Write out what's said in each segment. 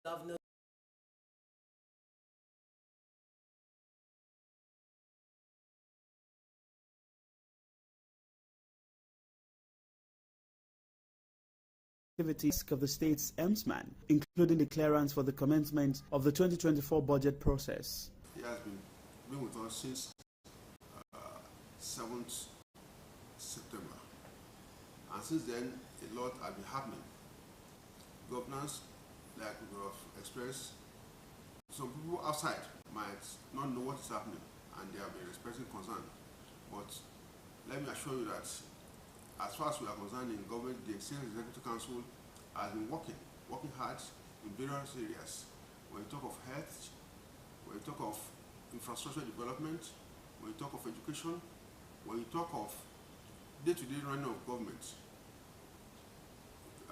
Governor activities of the state's MSMAN, including the clearance for the commencement of the 2024 budget process. He has been with us since 7th September, and since then a lot has been happening. Governance, like we have expressed, some people outside might not know what is happening and they have been expressing concern, but let me assure you that as far as we are concerned in government, the Executive Council has been working hard in various areas. When you talk of health, when you talk of infrastructure development, when you talk of education, when you talk of day-to-day running of government,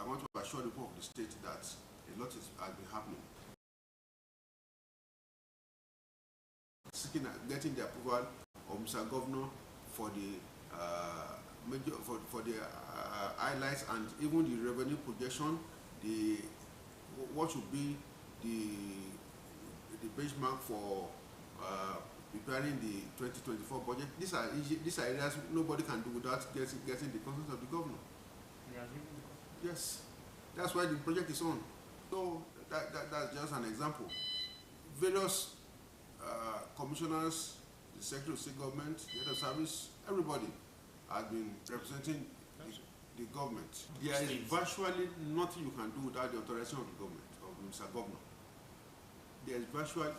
I want to assure the people of the state that a lot has been happening. Seeking getting the approval of Mr. Governor for the highlights and even the revenue projection, what should be the benchmark for preparing the 2024 budget. These are areas nobody can do without getting the consent of the governor. Yes, that's why the project is on. So that's just an example. Various commissioners, the Secretary of State Government, the Head of Service, everybody has been representing the government. There is virtually nothing you can do without the authorization of the government, of Mr. Governor. There is virtually,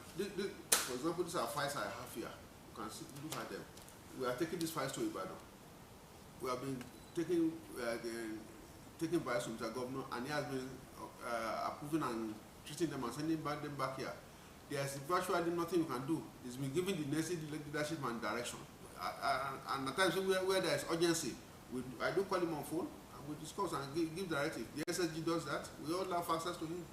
for example, these are files I have here. You can see, look at them. We are taking these files to Ibadan. We have been taking files from Mr. Governor, and he has been approving and treating them and sending them back here. There is virtually nothing you can do. It's been given the necessary leadership and direction. And at times where there is urgency, I do call him on phone and we discuss and give directive. The SSG does that. We all have access to him.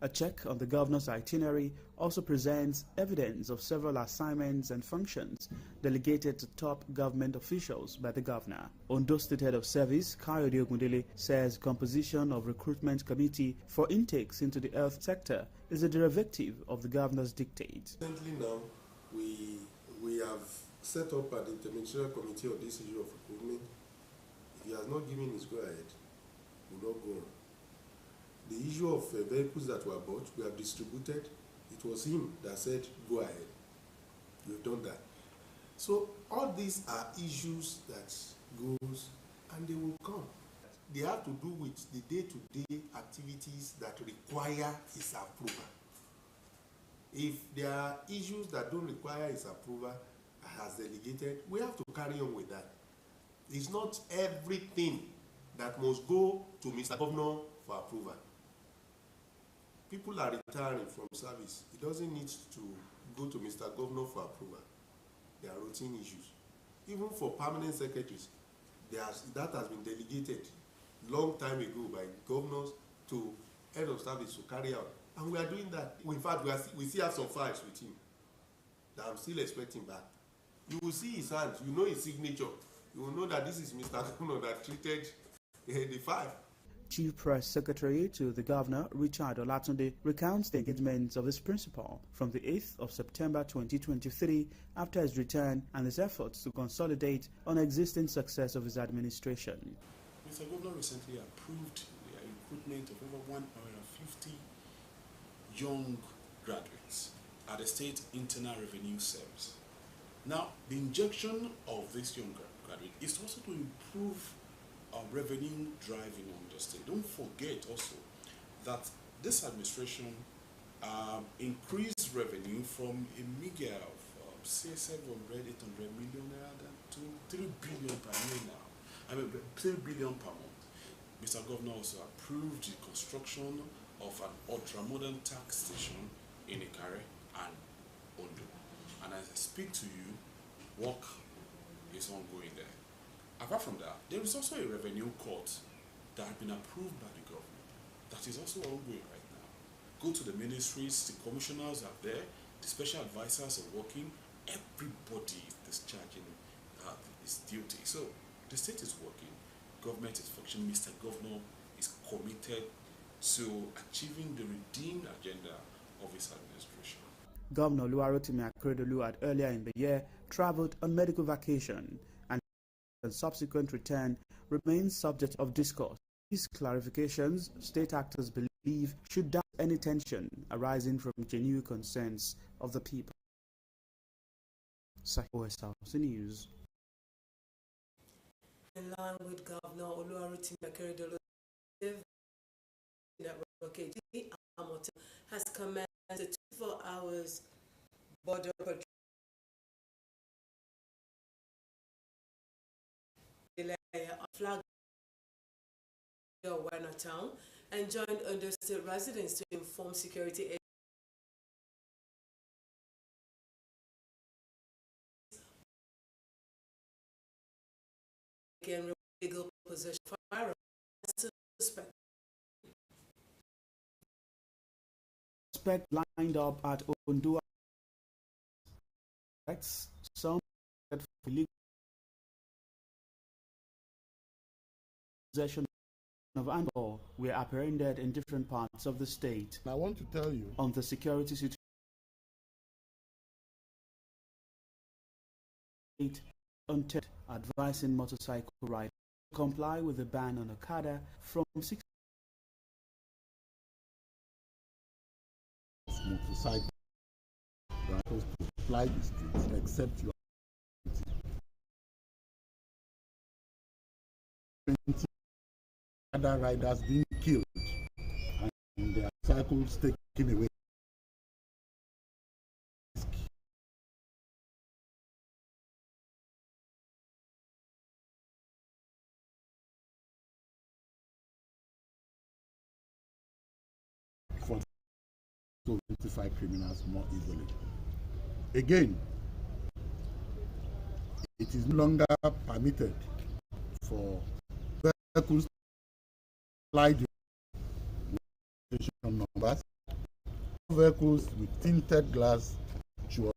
A check on the governor's itinerary also presents evidence of several assignments and functions delegated to top government officials by the governor. Ondo State Head of Service, Kayode Ogundele, says composition of recruitment committee for intakes into the health sector is a derivative of the governor's dictate. Recently now, we have set up an interministerial committee on this issue of recruitment. If he has not given his go-ahead, we will not go on. The issue of vehicles that were bought, we have distributed. It was him that said, go ahead. We've done that. So all these are issues that goes and they will come. They have to do with the day-to-day activities that require his approval. If there are issues that don't require his approval as delegated, we have to carry on with that. It's not everything that must go to Mr. Governor for approval. People are retiring from service. It doesn't need to go to Mr. Governor for approval. There are routine issues. Even for permanent secretaries, that has been delegated long time ago by governors to head of service to carry out. And we are doing that. In fact, we still have some files with him that I'm still expecting back. You will see his hand, you know his signature. You will know that this is Mr. Governor that treated the file. Chief Press Secretary to the Governor, Richard Olatunde, recounts the engagements of his principal from the 8th of September 2023 after his return and his efforts to consolidate on existing success of his administration. Mr. Governor recently approved the recruitment of over 150 young graduates at the State Internal Revenue Service. Now, the injection of this young graduate is also to improve revenue driving on the state. Don't forget also that this administration increased revenue from a meager of say 700, 800 million to 3 billion per year now. I mean 3 billion per month. Mr. Governor also approved the construction of an ultra-modern tax station in Ikare and Ondo. And as I speak to you, work is ongoing there. Apart from that, there is also a revenue court that has been approved by the government that is also ongoing right now. Go to the ministries, the commissioners are there, the special advisors are working, everybody is discharging his duty. So the state is working, government is functioning, Mr. Governor is committed to achieving the redeemed agenda of his administration. Governor Oluwarotimi Akeredolu had earlier in the year traveled on medical vacation, and subsequent return remains subject of discourse. These clarifications, state actors believe, should douse any tension arising from genuine concerns of the people. Osrc News. In line with Governor Oluwarotimi Akeredolu, Network AG has commenced a 24 hours border patrol on flag Wana town and joined understate residents to inform security agents against illegal possession of firearms to suspect. Suspect lined up at Ondua. Some for illegal possession of alcohol were apprehended in different parts of the state. I want to tell you on the security situation, untapped, advising motorcycle riders to comply with the ban on Okada from 6 motorcycle riders to fly the streets except you are 20 other riders being killed and their cycles taken away. For 25 criminals more easily. Again, it is no longer permitted for vehicles to fly the registration numbers. Vehicles with tinted glass should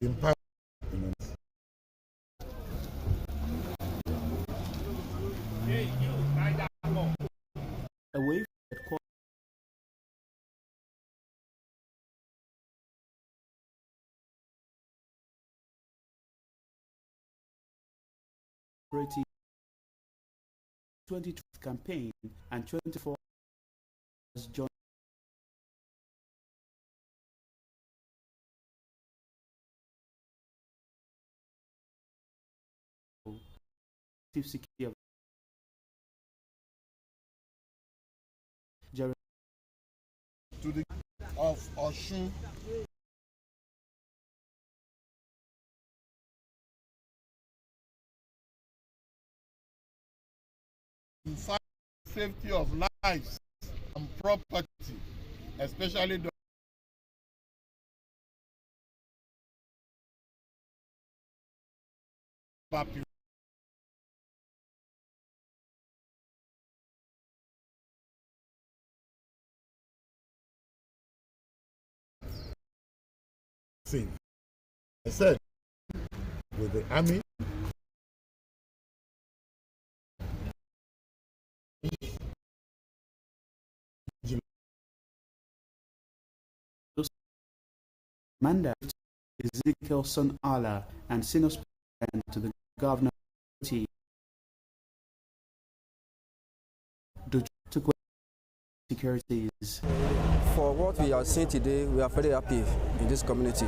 impact. away from the 2020 campaign and 24 hours joint security To the of Osrc in fact, safety of lives and property, especially the scene. I said, with the army, Manda Ezekiel Son Allah and senior spokesman to the governor to securities. For what we are seeing today, we are very happy in this community.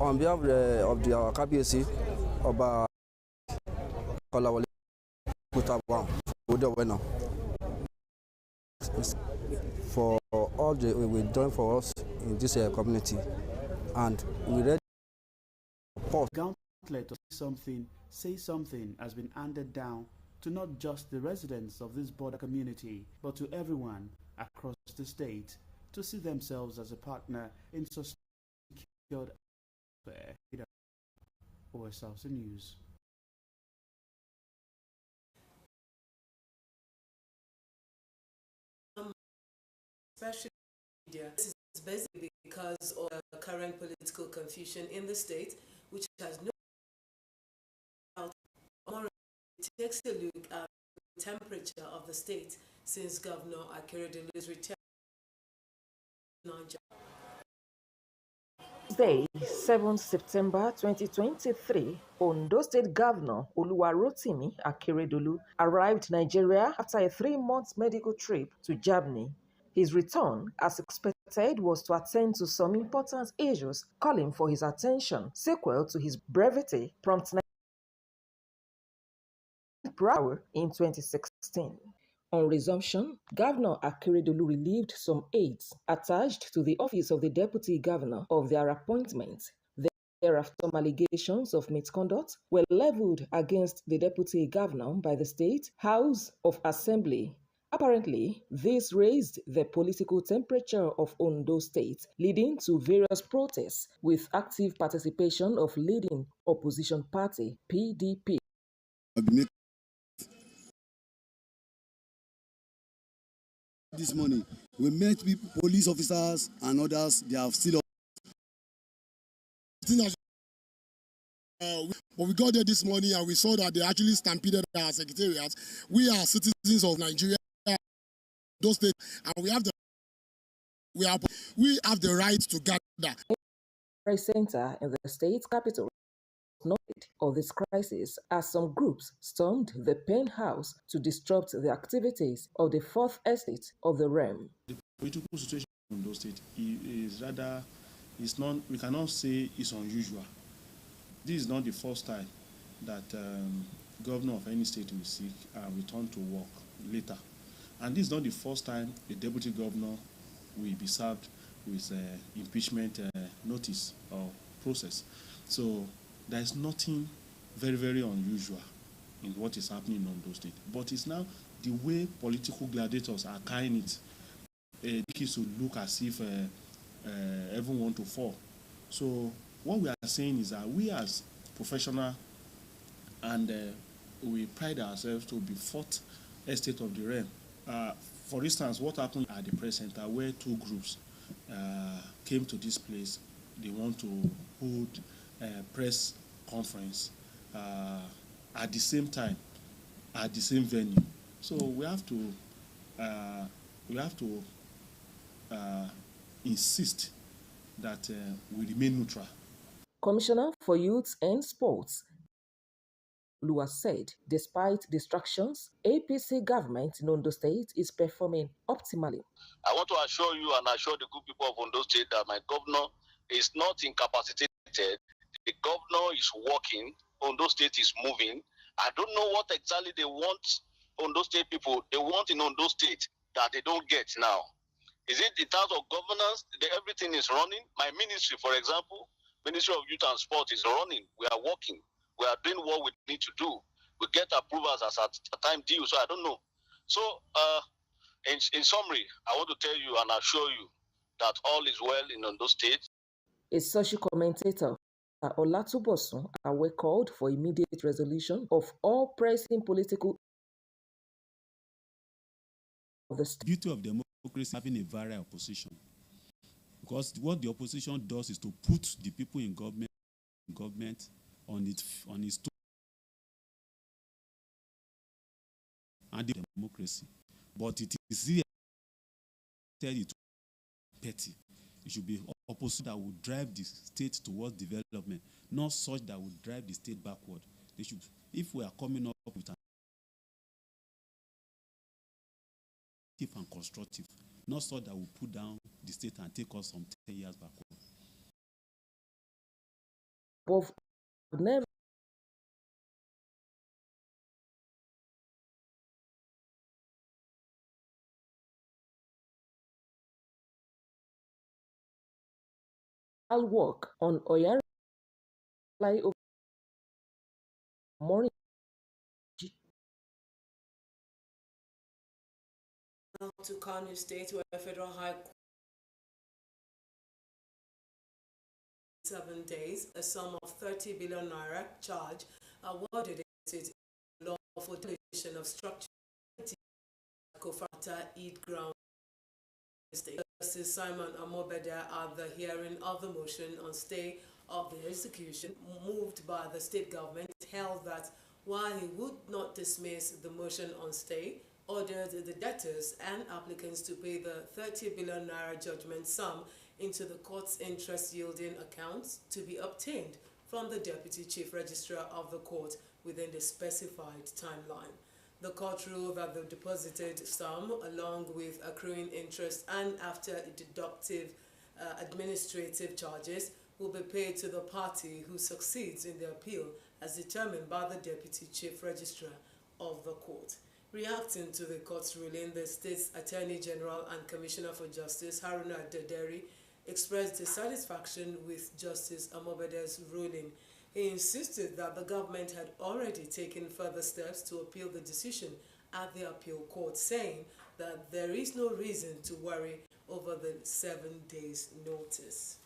On behalf of the KBC, Oba Kolawole Putawan, for all the we done for us in this community, and we read report. Gauntlet of say something has been handed down to not just the residents of this border community, but to everyone across the state to see themselves as a partner in secured affairs. Osrc News. Especially media. This is basically because of the current political confusion in the state, which has no doubt. It takes a look at the temperature of the state since Governor Akeredolu's return to Nigeria. Tuesday, 7th September 2023, Ondo State Governor Oluwarotimi Akeredolu arrived Nigeria after a 3-month medical trip to Germany. His return, as expected, was to attend to some important issues calling for his attention, sequel to his brevity prompt per hour in 2016. On resumption, Governor Akeredolu relieved some aides attached to the office of the Deputy Governor of their appointment. Thereafter, allegations of misconduct were leveled against the Deputy Governor by the State House of Assembly. Apparently, this raised the political temperature of Ondo State, leading to various protests with active participation of leading opposition party, PDP. This morning, we met people, police officers and others. They have still. But we got there this morning and we saw that they actually stampeded our secretariat. We are citizens of Nigeria, those states, and we have the right to gather. Center in the state capital noted of this crisis as some groups stormed the penthouse to disrupt the activities of the fourth estate of the realm. The political situation in those states is rather, we cannot say it's unusual. This is not the first time that governor of any state will seek and return to work later. And this is not the first time the deputy governor will be served with impeachment notice or process. So there is nothing very, very unusual in what is happening in Ondo State. But it's now the way political gladiators are carrying it. It makes to look as if everyone wants to fall. So what we are saying is that we as professionals, and we pride ourselves to be fourth estate of the realm. For instance, what happened at the press center where two groups came to this place, they want to hold a press conference at the same time, at the same venue. So we have to insist that we remain neutral. Commissioner for Youth and Sports, Lua said, despite distractions, APC government in Ondo State is performing optimally. I want to assure you and assure the good people of Ondo State that my governor is not incapacitated. The governor is working. Ondo State is moving. I don't know what exactly they want Ondo State people. They want in Ondo State that they don't get now. Is it in terms of governance? Everything is running. My ministry, for example, Ministry of Youth and Sport is running. We are working. We are doing what we need to do. We get approvals as a time due, so I don't know. So, in summary, I want to tell you and assure you that all is well in Ondo State. A social commentator, Olatubosun, were called for immediate resolution of all pressing political of the state. The beauty of democracy having a varied opposition. Because what the opposition does is to put the people in government on its toe and the democracy. But it is here petty. It should be opposite that would drive the state towards development, not such that would drive the state backward. They should, if we are coming up with an active and constructive, not such that will put down the state and take us some 10 years backward. Both never I'll work on Oyara flyover morning. To Kano State, where Federal High 7 days, a sum of 30 billion naira charge awarded it lawful demolition of structure Kofata Eid Ground Estate. Justice Simon Amobeda at the hearing of the motion on stay of the execution moved by the state government held that while he would not dismiss the motion on stay, ordered the debtors and applicants to pay the 30 billion naira judgment sum into the court's interest-yielding accounts to be obtained from the Deputy Chief Registrar of the court within the specified timeline. The court ruled that the deposited sum, along with accruing interest and after deductive administrative charges, will be paid to the party who succeeds in the appeal as determined by the Deputy Chief Registrar of the court. Reacting to the court's ruling, the state's Attorney General and Commissioner for Justice, Haruna Dederi, expressed dissatisfaction with Justice Amobede's ruling. He insisted that the government had already taken further steps to appeal the decision at the appeal court, saying that there is no reason to worry over the 7 days' notice.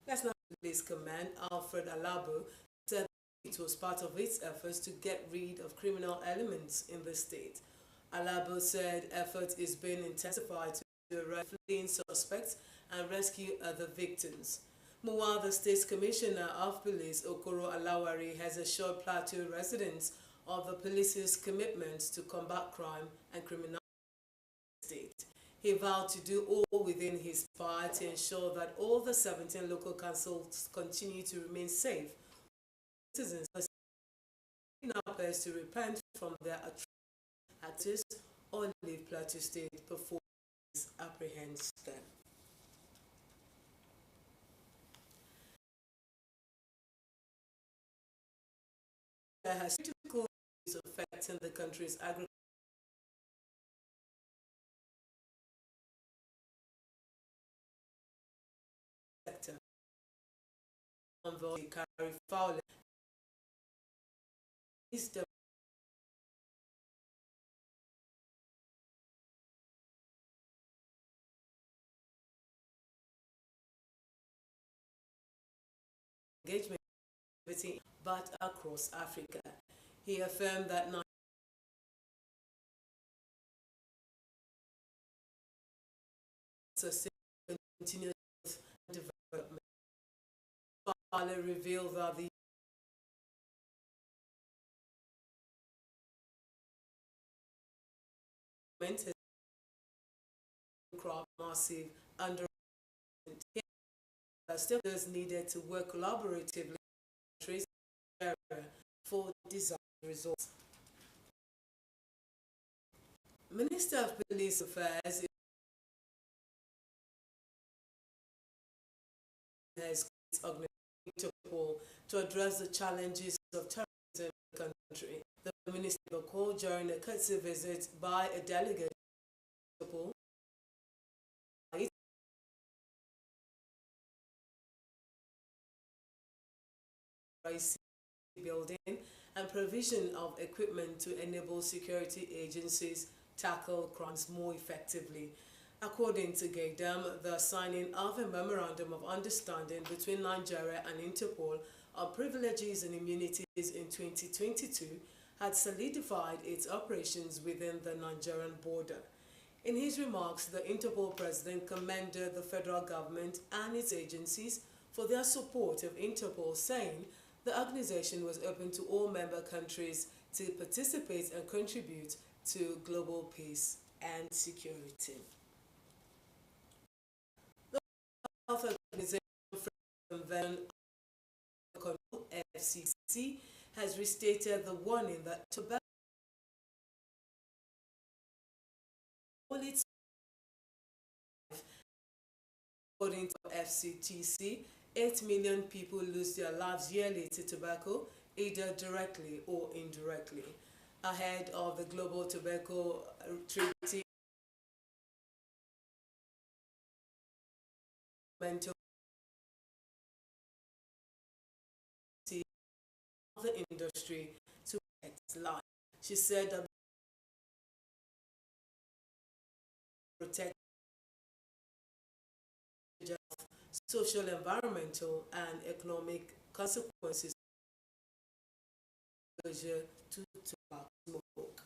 National Police Command Alfred Alabo said it was part of its efforts to get rid of criminal elements in the state. Alabo said effort is being intensified to arrest fleeing suspects and rescue other victims. Meanwhile, the state's Commissioner of Police, Okoro Alawari, has assured Plateau residents of the police's commitment to combat crime and criminality in the state. He vowed to do all within his power to ensure that all the 17 local councils continue to remain safe. Citizens kidnappers to repent from their actions or leave Plateau State before police apprehends them. There has critical issues affecting the country's agriculture sector. Envoy carry foul engagement but across Africa. He affirmed that continuous development. Fale revealed that the government has crop massive under stakeholders needed to work collaboratively for desired results. Minister of Police Affairs has Interpol to address the challenges of terrorism in the country. The minister called during a courtesy visit by a delegate to Interpol building and provision of equipment to enable security agencies tackle crimes more effectively. According to Gaydam, the signing of a memorandum of understanding between Nigeria and Interpol on privileges and immunities in 2022 had solidified its operations within the Nigerian border. In his remarks, the Interpol president commended the federal government and its agencies for their support of Interpol, saying the organization was open to all member countries to participate and contribute to global peace and security. The Health Organization Convention FCC has restated the warning that tobacco according to FCTC, 8 million people lose their lives yearly to tobacco, either directly or indirectly. Ahead of the Global Tobacco Treaty, the industry to protect life. She said that protect social, environmental, and economic consequences of exposure to tobacco smoke.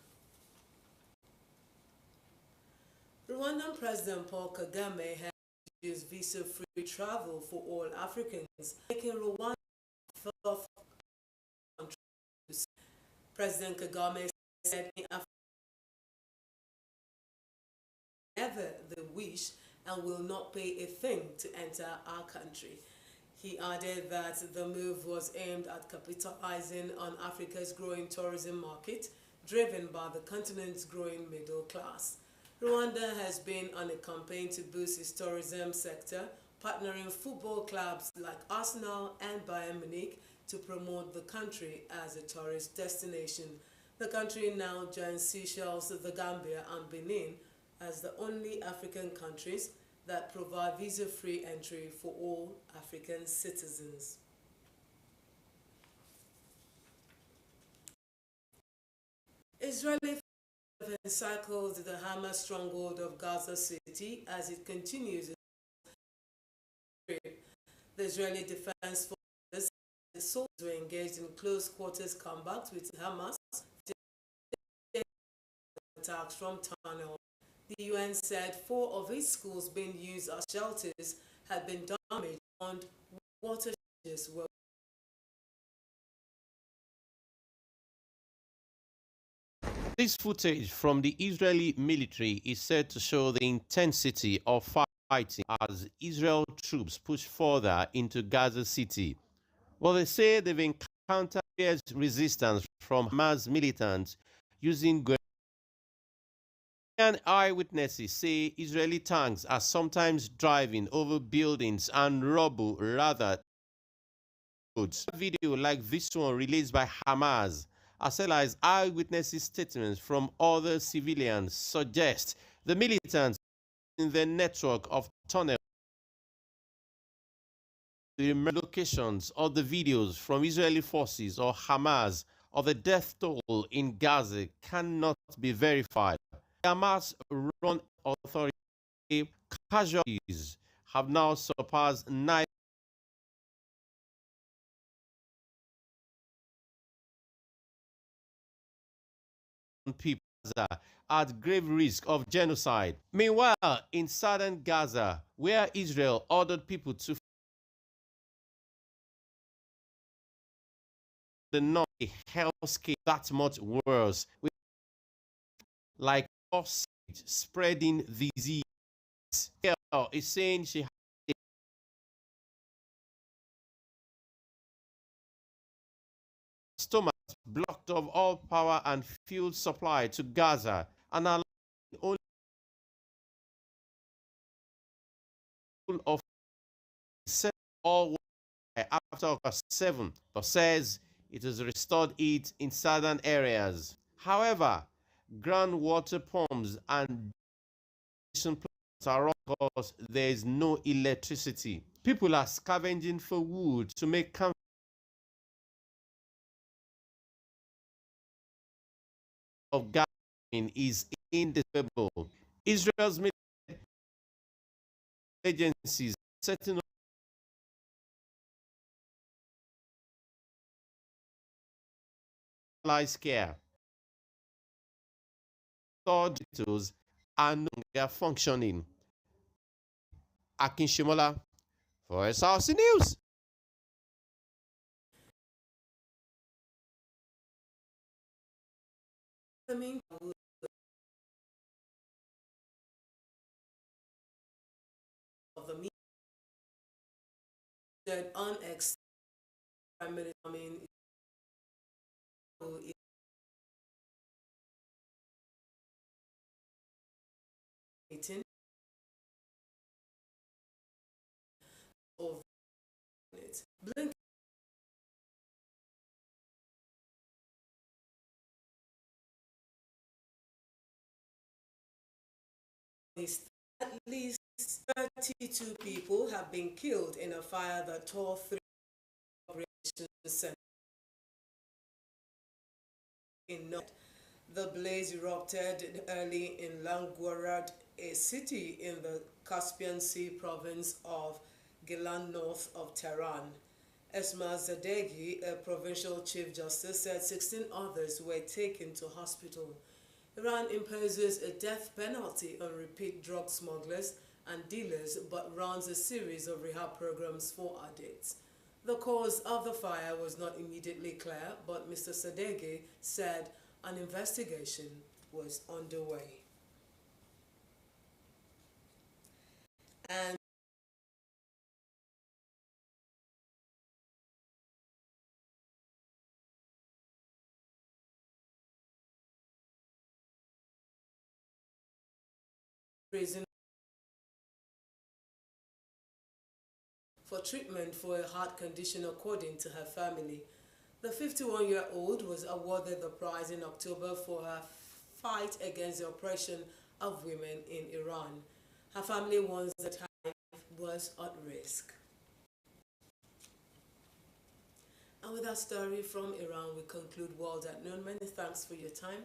Rwandan President Paul Kagame has introduced visa-free travel for all Africans, making Rwanda the fourth country. President Kagame said in Africa whenever they wish and will not pay a thing to enter our country. He added that the move was aimed at capitalizing on Africa's growing tourism market, driven by the continent's growing middle class. Rwanda has been on a campaign to boost its tourism sector, partnering football clubs like Arsenal and Bayern Munich to promote the country as a tourist destination. The country now joins Seychelles, the Gambia, and Benin as the only African countries that provide visa-free entry for all African citizens. Israeli encircled the Hamas stronghold of Gaza City as it continues. The Israeli Defense Forces, the soldiers were engaged in close quarters combat with Hamas attacks from tunnels. The UN said 4 of its schools being used as shelters had been damaged and water shortages were. This footage from the Israeli military is said to show the intensity of fighting as Israel troops push further into Gaza City. Well, they say they've encountered fierce resistance from Hamas militants using guerrilla. Eyewitnesses say Israeli tanks are sometimes driving over buildings and rubble rather than roads. A video like this one released by Hamas, as well as eyewitnesses' statements from other civilians, suggest the militants in the network of tunnels. The locations or the videos from Israeli forces or Hamas of the death toll in Gaza cannot be verified. Hamas-run authority casualties have now surpassed 9. People at grave risk of genocide. Meanwhile, in southern Gaza, where Israel ordered people to the north, a hellscape that much worse, with like spreading disease. Girl is saying she has stomach blocked off all power and fuel supply to Gaza and allowing only of all after August 7, but says it has restored it in southern areas. However, groundwater pumps and plants are off because there is no electricity. People are scavenging for wood to make camp of Gaza is indisputable. Israel's military agencies setting up care hospitals are no longer functioning. Akin Shimola for Osrc News. Of the media that unexpected prime minister meeting of it. Blinken at least 32 people have been killed in a fire that tore 3 operations centers. in North. The blaze erupted early in Langwarad, a city in the Caspian Sea province of Gilan, north of Tehran. Esma Zadeghi, a provincial chief justice, said 16 others were taken to hospital. Iran imposes a death penalty on repeat drug smugglers and dealers, but runs a series of rehab programs for addicts. The cause of the fire was not immediately clear, but Mr. Sadeghi said an investigation was underway. And prison for treatment for a heart condition, according to her family. The 51-year-old was awarded the prize in October for her fight against the oppression of women in Iran. Her family warns that her life was at risk. And with that story from Iran, we conclude World at Noon. Many thanks for your time.